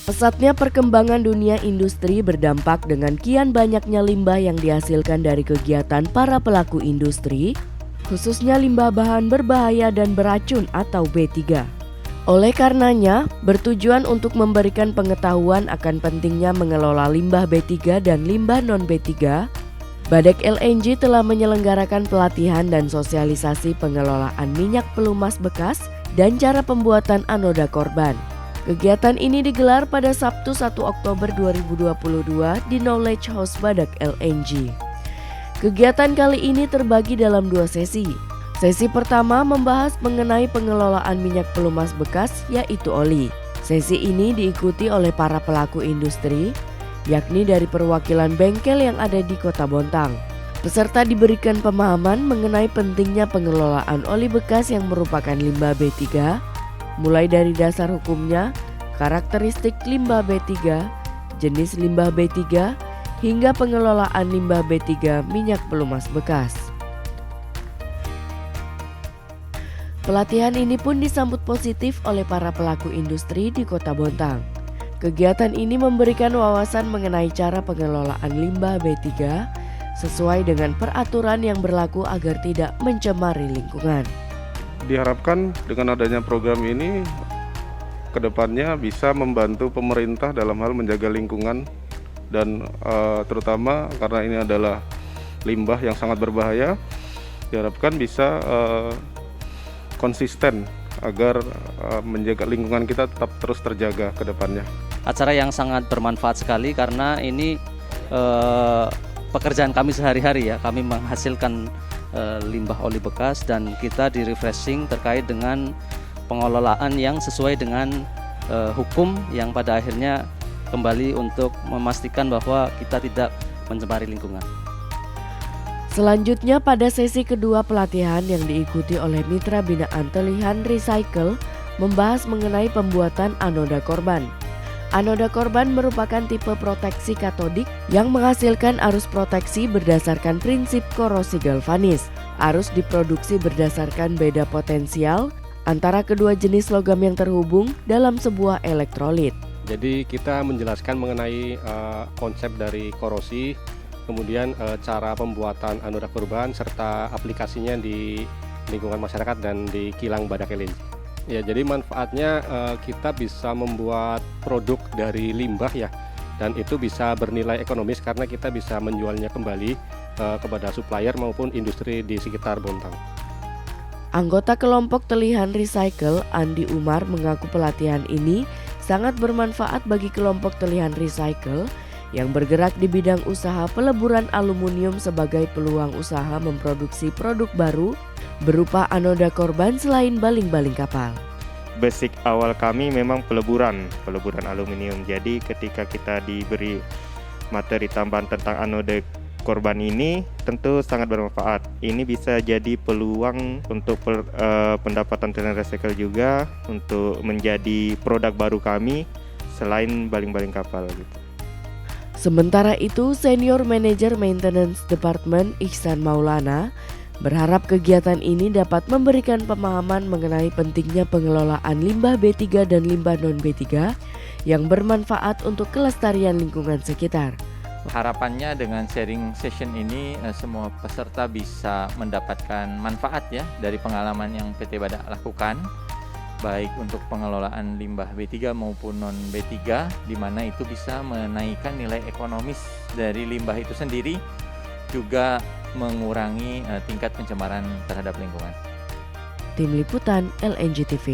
Pesatnya perkembangan dunia industri berdampak dengan kian banyaknya limbah yang dihasilkan dari kegiatan para pelaku industri, khususnya limbah bahan berbahaya dan beracun atau B3. Oleh karenanya, bertujuan untuk memberikan pengetahuan akan pentingnya mengelola limbah B3 dan limbah non-B3, Badek LNG telah menyelenggarakan pelatihan dan sosialisasi pengelolaan minyak pelumas bekas dan cara pembuatan anoda korban. Kegiatan ini digelar pada Sabtu 1 Oktober 2022 di Knowledge House Badek LNG. Kegiatan kali ini terbagi dalam 2 sesi. Sesi pertama membahas mengenai pengelolaan minyak pelumas bekas, yaitu oli. Sesi ini diikuti oleh para pelaku industri, yakni dari perwakilan bengkel yang ada di Kota Bontang. Peserta diberikan pemahaman mengenai pentingnya pengelolaan oli bekas yang merupakan limbah B3, mulai dari dasar hukumnya, karakteristik limbah B3, jenis limbah B3, hingga pengelolaan limbah B3 minyak pelumas bekas. Pelatihan ini pun disambut positif oleh para pelaku industri di Kota Bontang. Kegiatan ini memberikan wawasan mengenai cara pengelolaan limbah B3 sesuai dengan peraturan yang berlaku agar tidak mencemari lingkungan. Diharapkan dengan adanya program ini kedepannya bisa membantu pemerintah dalam hal menjaga lingkungan dan terutama karena ini adalah limbah yang sangat berbahaya, diharapkan bisa konsisten agar menjaga lingkungan kita tetap terus terjaga ke depannya. Acara yang sangat bermanfaat sekali karena ini pekerjaan kami sehari-hari ya, kami menghasilkan limbah oli bekas dan kita di refreshing terkait dengan pengelolaan yang sesuai dengan hukum yang pada akhirnya kembali untuk memastikan bahwa kita tidak mencemari lingkungan. Selanjutnya pada sesi kedua pelatihan yang diikuti oleh Mitra Binaan Telihan Recycle membahas mengenai pembuatan anoda korban. Anoda korban merupakan tipe proteksi katodik yang menghasilkan arus proteksi berdasarkan prinsip korosi galvanis. Arus diproduksi berdasarkan beda potensial antara kedua jenis logam yang terhubung dalam sebuah elektrolit. Jadi kita menjelaskan mengenai konsep dari korosi, kemudian cara pembuatan anoda korban serta aplikasinya di lingkungan masyarakat dan di kilang Badek LNG. Ya, jadi manfaatnya kita bisa membuat produk dari limbah ya, dan itu bisa bernilai ekonomis karena kita bisa menjualnya kembali kepada supplier maupun industri di sekitar Bontang. Anggota kelompok Telihan Recycle, Andi Umar, mengaku pelatihan ini sangat bermanfaat bagi kelompok Telihan Recycle yang bergerak di bidang usaha peleburan aluminium sebagai peluang usaha memproduksi produk baru berupa anoda korban selain baling-baling kapal. Basic awal kami memang peleburan aluminium. Jadi ketika kita diberi materi tambahan tentang anoda korban ini tentu sangat bermanfaat. Ini bisa jadi peluang untuk pendapatan Telihan Recycle juga untuk menjadi produk baru kami selain baling-baling kapal gitu. Sementara itu, Senior Manager Maintenance Department Ihsan Maulana berharap kegiatan ini dapat memberikan pemahaman mengenai pentingnya pengelolaan limbah B3 dan limbah non-B3 yang bermanfaat untuk kelestarian lingkungan sekitar. Harapannya dengan sharing session ini semua peserta bisa mendapatkan manfaat ya dari pengalaman yang PT Badak lakukan, baik untuk pengelolaan limbah B3 maupun non-B3, di mana itu bisa menaikkan nilai ekonomis dari limbah itu sendiri, juga mengurangi tingkat pencemaran terhadap lingkungan. Tim Liputan LNG TV.